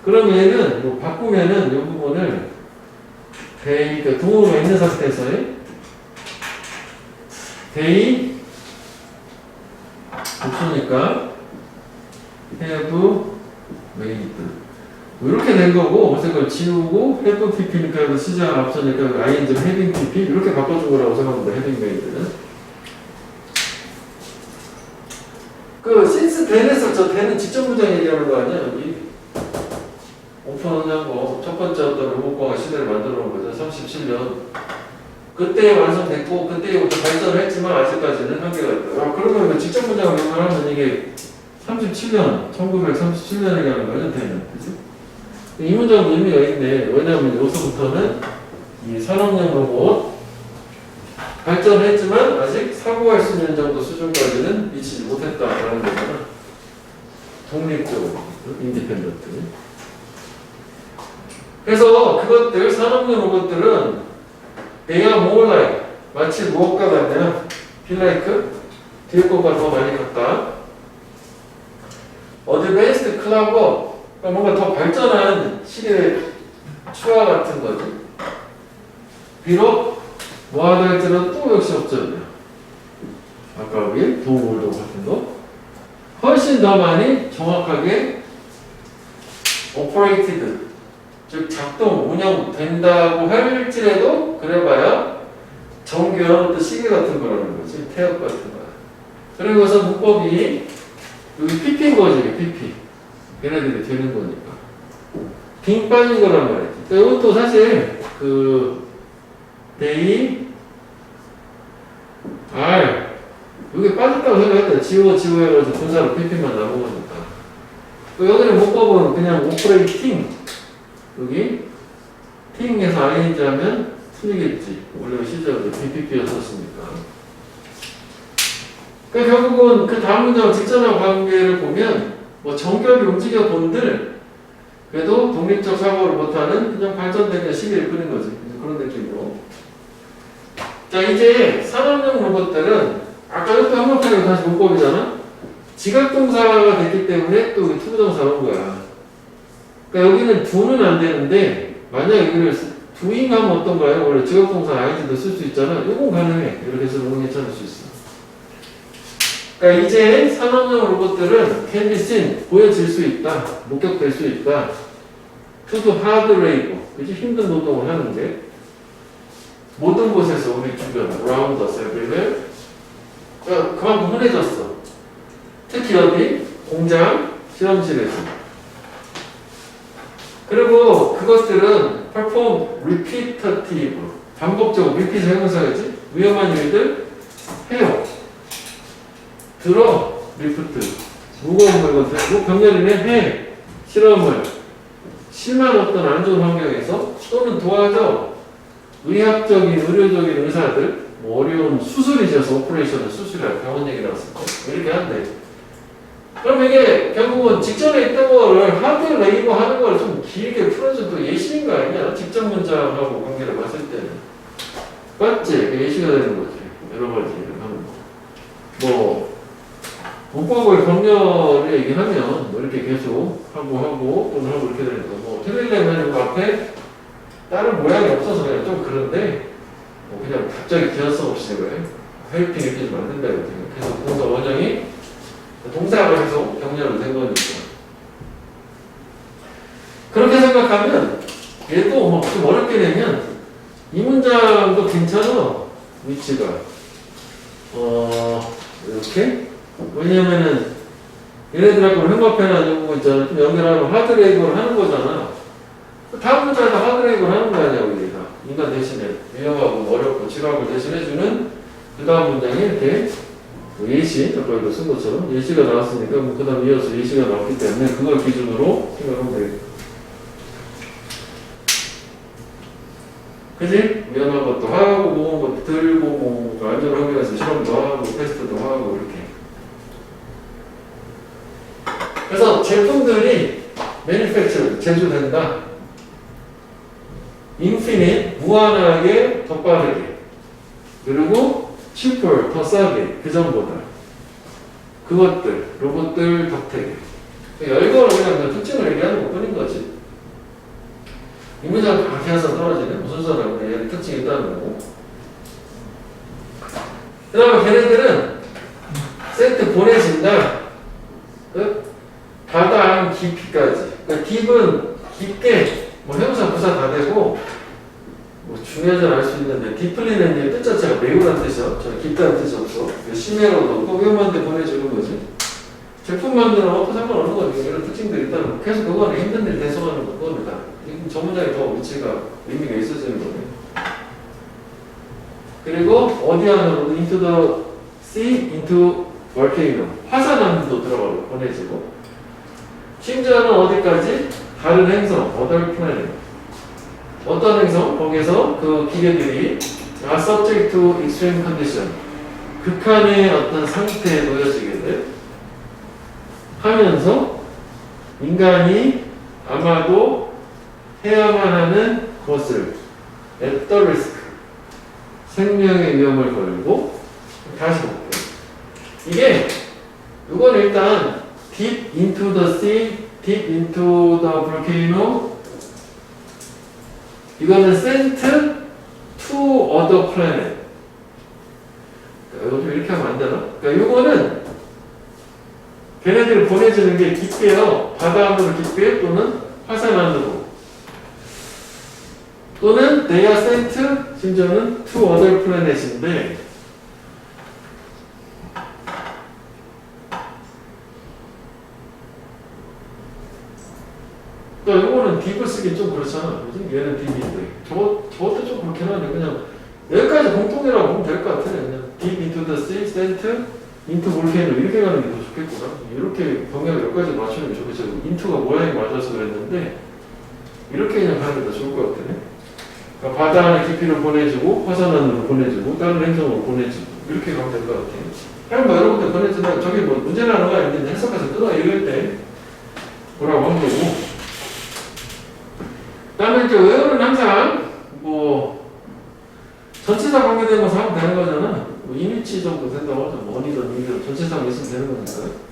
그럼 얘는 뭐 바꾸면은 이 부분을 그러니까 동으로 있는 상태에서의 they 없으니까 have made 이렇게 된 거고 그래서 그걸 지우고 have pp니까 시작 앞서니까 ing having pp 이렇게 바꿔준 거라고 생각하면 돼. having made는 그 since then에서 저 then은 직접 문장 얘기하는 거 아니야 여기 오픈한 거 첫 번째 어떤 로봇공학 시대를 만들어 놓은 거죠. 37년 그때 완성됐고 그때부터 발전을 했지만 아직까지는 한계가 있다. 그러면 이거 직접 문장을 연결하면 이게 37년 1937년에 하는 거죠. 되는 그치? 이 문장도 의미가 있네. 왜냐하면 여기서부터는 이 산업용 로봇 발전했지만 아직 사고할 수 있는 정도 수준까지는 미치지 못했다라는 거잖아. 독립적으로 인디펜던트. 그래서 그것들 산업용 로봇들은 they are more like 마치 무엇과 같냐? be like 뒤에 것과 더 많이 같다. advanced clever 그러니까 뭔가 더 발전한 시계 추화 같은 거지. 비록 뭐하다 할지는 또 역시 없잖아요. 아까 여기 도움을도 같은 거 훨씬 더 많이 정확하게 operated 즉 작동, 운영된다고 할지라도 그래봐야 정교한 어떤 시계 같은 거라는 거지. 태엽 같은 거야. 그리고서 문법이 여기 PP인 거지. PP 얘네들이 되는 거니까 빙 빠진 거란 말이지. 그러니까 이것도 사실 그 they are 여기 빠졌다고 생각했다. 지워 해가지고 분사로 PP만 남은 거니까. 여기는 문법은 그냥 operating 여기 팅에서 ing 하면 틀리겠지. 원래 시작으로 PPP였었으니까. 그러니까 결국은 그 다음 문장 직전과 관계를 보면 뭐 정교하게 움직여 본들 그래도 독립적 사고를 못하는 그냥 발전된 시계를 끄는 거지. 그런 느낌으로. 자 이제 산업용 로봇들은 아까 이렇게 한번타고 다시 문법이잖아. 지각동사가 됐기 때문에 또 투부정사 온 거야. 그러니까 여기는 do는 안 되는데 만약 여기를 doing 하면 어떤가요? 원래 지각동사 ing도 쓸 수 있잖아. 이건 가능해. 이렇게 해서 너무 괜찮을 수 있어. 그러니까 이제 산업용 로봇들은 can be seen 보여질 수 있다. 목격될 수 있다. to do hard labor 그치? 힘든 노동을 하는데 모든 곳에서 우리 주변 around us everywhere 그러니까 그만큼 흔해졌어. 특히 어디? 공장, 실험실에서. 그리고 그것들은 perform repetitive 반복적으로 repeat 형용사겠지? 위험한 일들 해요. 들어 리프트 무거운 물건 들고 병렬이네 해 실험을 심한 어떤 안 좋은 환경에서 또는 도와줘 의학적인 의료적인 의사들 뭐 어려운 수술이셔서 오퍼레이션을 수술할 병원 얘기 나왔을 때 이렇게 한대. 그럼 이게 결국은 직전에 있던 거를 하드 레이버 하는 걸 좀 길게 풀어줘도 예시인 거 아니야? 직전 문장하고 관계를 봤을 때는 맞지? 예시가 되는 거지. 여러 가지 하는 거. 뭐 문법을 병렬을 얘기하면 뭐 이렇게 계속 하고 또는 하고 이렇게 되는 거. 뭐 틀리려면 그 앞에 다른 모양이 없어서 그냥 좀 그런데 뭐 그냥 갑자기 기한성 없이 왜 헬핑 이렇게 만든다 이거죠. 계속 동사 원형이 동사가 계속 병렬로 된 거니까. 그렇게 생각하면 얘도 뭐 좀 어렵게 되면 이 문장도 괜찮아. 위치가 이렇게 왜냐면은 얘네들하고 횡법해나 이거 있잖아. 좀 연결하면 하드레이브를 하는 거잖아. 다음 문장에서 하드레이브를 하는 거 아니야 우리가. 인간 대신에 위험하고 어렵고 지루하고 대신해주는 그 다음 문장이 이렇게 예시, 아까 이거 쓴 것처럼 예시가 나왔으니까 그 다음 이어서 예시가 나왔기 때문에 그걸 기준으로 생각하면 되겠다. 그지? 위험한 것도 하고 모은 것도 들고 뭐 안전 환경에서 실험도 하고 테스트도 하고 이렇게. 그래서 제품들이 manufacture, 제조된다. infinite, 무한하게 더 빠르게. 그리고 cheaper, 더 싸게, 그 전보다. 그것들, 로봇들 덕택에. 열거로 그냥 그 특징을 얘기하는 것 뿐인 거지. 이 문장 다 계산 떨어지네. 무슨 소리야? 얘 특징이 있다는 거고. 그 다음에 걔네들은 세트 보내진다. 바다한 깊이까지. 그러니까 딥은 깊게, 뭐 형사, 부사 다 되고, 뭐 중요하지 않을 수 있는데, 딥플리는 뜻 자체가 매우란 뜻이야. 저 깊다는 뜻이 없어. 심해로도 또 위험한데 보내주는 거지. 제품 만드는 것도 상관없는 거지. 이런 특징들이 있다는 거. 계속 그거는 힘든 일 대성하는 겁니다. 저 문장이 더 위치가 의미가 있어지는 거네. 그리고 어디 안으로 into the sea, into volcano. 화산 안도 들어가고 보내지고. 심지어는 어디까지? 다른 행성, other planet. 어떤 행성? 거기서 그 기계들이 are subject to extreme condition. 극한의 어떤 상태에 놓여지게 돼. 하면서 인간이 아마도 해야만 하는 것을 at the risk. 생명의 위험을 걸고 다시 볼게요. 이게 이건 일단 deep into the sea, deep into the volcano. 이거는 sent to other planet. 이거 좀 이렇게 하면 안 되나? 그러니까 이거는 걔네들을 보내주는 게 깊게요. 바다 안으로 깊게 또는 화산 안으로. 또는 they are sent, 심지어는 to other planet인데 그러니까 이거는 딥을 쓰기 좀 그렇잖아. 그지? 얘는 딥인데 저것도 좀 그렇긴 하네. 그냥 여기까지 공통이라고 보면 될 것 같아. 그냥 deep into the sea, sent into volcano 이렇게 가는 게 더 좋겠구나. 이렇게 병역을 여기까지 맞추는 게 좋겠죠. into가 모양이 맞아서 그랬는데 이렇게 그냥 가는 게 더 좋을 것 같네. 그러니까 바다 안에 깊이를 보내주고 화산 안으로 보내주고 다른 행성으로 보내주고 이렇게 가면 될 것 같아요. 그냥 뭐 여러분들 보내준다. 저게 뭐 문제라는 거 아닌데 해석해서 끊어 읽을 때 뭐라고 하는 거고. 그 다음에 이제 외어는 항상 뭐 전치사 관계된 거 하면 되는 거잖아. 뭐 이미치 정도 된다고 하죠. 뭐 어디든 이미든 전치사가 있으면 되는 거니까요.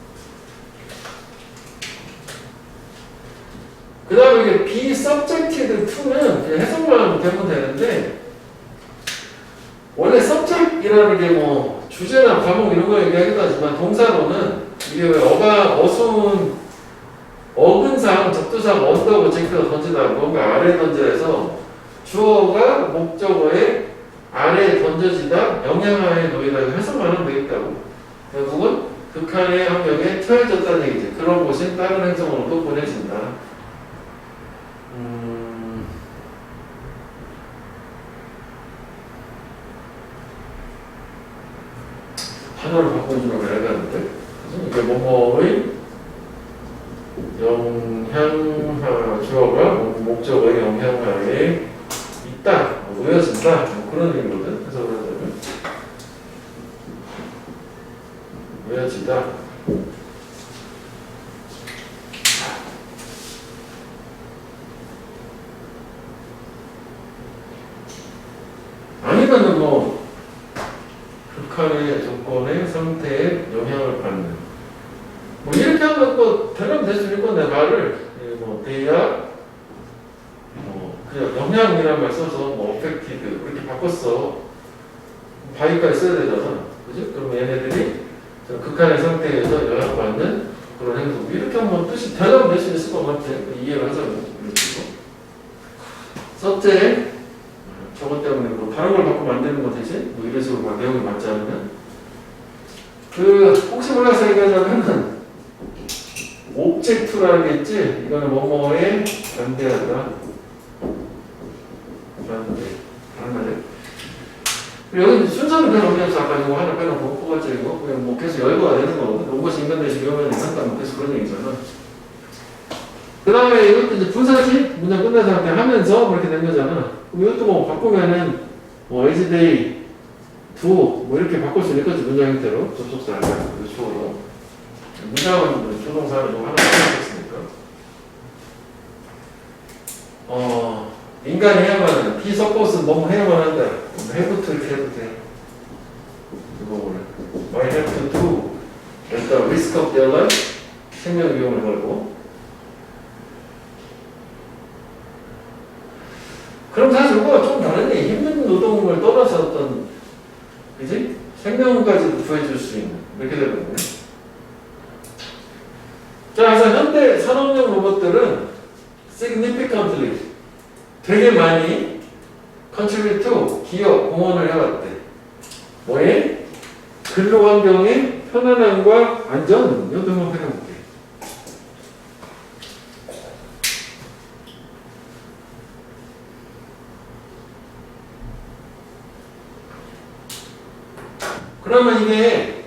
그 다음에 이게 be subjected to는 해석만 되면 되는데 원래 subject이라는 게 뭐 주제나 과목 이런 거 얘기하기도 하지만 동사로는 이게 왜 어순 어근상 접두사 언더 오젝트가 던지다 뭔가 아래 던져서 주어가 목적어에 아래에 던져지다 영향하에 놓이다 해석만 하면 되겠다고. 결국은 극한의 환경에 처해졌다는 얘기지. 그런 곳인 다른 행성으로도 보내진다. 단어를 바꿔주면 알겠는데 이게 뭐뭐의 영향하 주어가 목적어의 영향하에 있다, 놓여진다 뭐 그런 의미거든. 그래서 그러자면 놓여지다. 아니면은 뭐 극한의 조건의 상태에 영향을 받는. 뭐 이렇게 하면 또 되면 될 수 있는 건데 말을 뭐 대야 뭐 그냥 영향이라는 말 써서 뭐 affected 이렇게 바꿨어. 바위까지 써야 되잖아. 그죠? 그러면 얘네들이 저 극한의 상태에서 영향받는 그런 행동. 이렇게 하면 뜻이 대답 될 수 있을 것 같아. 이해를 하자고. 섭제 저것 때문에 뭐 다른 걸 갖고 만드는 거 대신 뭐 이런 식으로 막 내용이 맞지 않으면 혹시 몰라서 얘기하자면은 옵젝트라는 게 있지. 이거는 뭐뭐에 반대하다. 반대. 여기 순서는 그냥 없면서 아까 이거 하나 빼놓고 뽑았죠 이거 그냥 뭐 계속 열거가 되는 거거든. 로봇이 인간 대신 위험한 인간감 계속 그런 얘기잖아. 그 다음에 이것도 이제 분사시 문장 끝난 상태 하면서 이렇게 된 거잖아. 그럼 이것도 뭐 바꾸면은 뭐 as they do 뭐 이렇게 바꿀 수 있는 거지 문장 형태로 접속사 주어로 문장은 조동사를 좀 하나 바꿨으니까 인간이 해야만 피 서포스 뭐뭐 해야만 한다. 해부터 이렇게 해도 돼. 이거 I have to do at the risk of their life 생명 위험을 걸고 그럼 사실 이거가 좀 다르네. 힘든 노동을 떠나서 어떤 그지? 생명까지도 구해줄 수 있는 이렇게 되거든요. 자, 그래서 현대 산업용 로봇들은 significantly 되게 많이 contribute to 기여, 공헌을 해왔대. 뭐에? 근로환경의 편안함과 안전, 이것도 한번 해볼게. 그러면 이게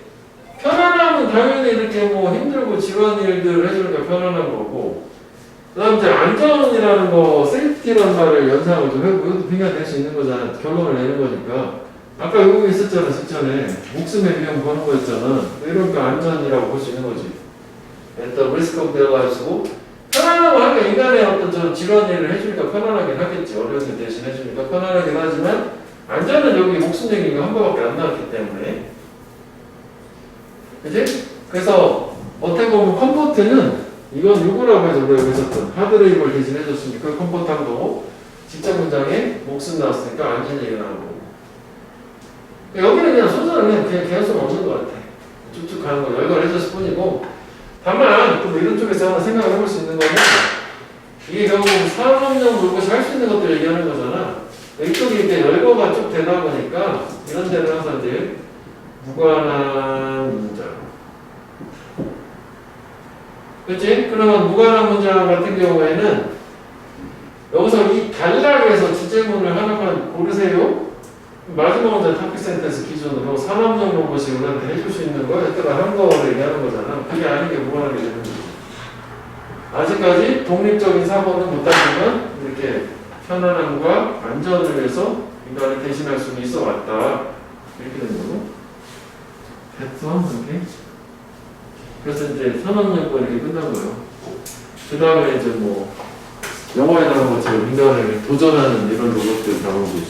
편안함은 당연히 이렇게 뭐 힘들고 지루한 일들을 해주니까 편안한 거고 그 다음 이제 안전이라는 거 세이프티라는 말을 연상을 좀 해보고 이것도 빙하 될 수 있는 거잖아. 결론을 내는 거니까 아까 여기 있었잖아 직전에 목숨의 위험 보는 거였잖아. 이러니까 안전이라고 볼 수 있는 거지. At the risk of their lives고 편안하고 하니까 인간의 어떤 저 지루한 일을 해주니까 편안하긴 하겠지. 어려운 일 대신 해주니까 편안하긴 하지만 안전은 여기 목숨 얘기가 한 번밖에 안 나왔기 때문에 그치? 그래서 어떻게 보면 컴포트는 이건 누구라고 해서 우리가 있었던 하드레이블 대신 해줬으니까 컴포트함도 직접 문장에 목숨 나왔으니까 안전 얘기가 나오고 여기는 그냥 순서는 그냥 개연성 없는 것 같아. 쭉쭉 가는 거 열거를 해줬을 뿐이고 다만 또 이런 쪽에서 하나 생각을 해볼 수 있는 거는 이게 결국 산업용 로봇이 할 수 있는 것들 얘기하는 거잖아. 이쪽이 이제 열거가 쭉 되다 보니까 이런 데는 항상 이제 무관한 문장. 그치? 그러면 무관한 문장 같은 경우에는 여기서 이 단락에서 주제문을 하나만 고르세요. 마지막 문장 토픽 센텐스 기준으로 산업용 로봇이 우리한테 해줄 수 있는 거 여태가 한 거를 얘기하는 거잖아. 그게 아닌 게 무관하게 되는 거지. 아직까지 독립적인 사고는 못하지만 이렇게 편안함과 안전을 위해서 인간을 대신할 수는 있어 왔다. 이렇게 되는 거고. 됐어? 이렇게. 그래서 이제 산업용권 이렇게 끝난 거예요. 그 다음에 이제 뭐 영화에 나온 것처럼 인간을 도전하는 이런 로봇들 나오는 거지.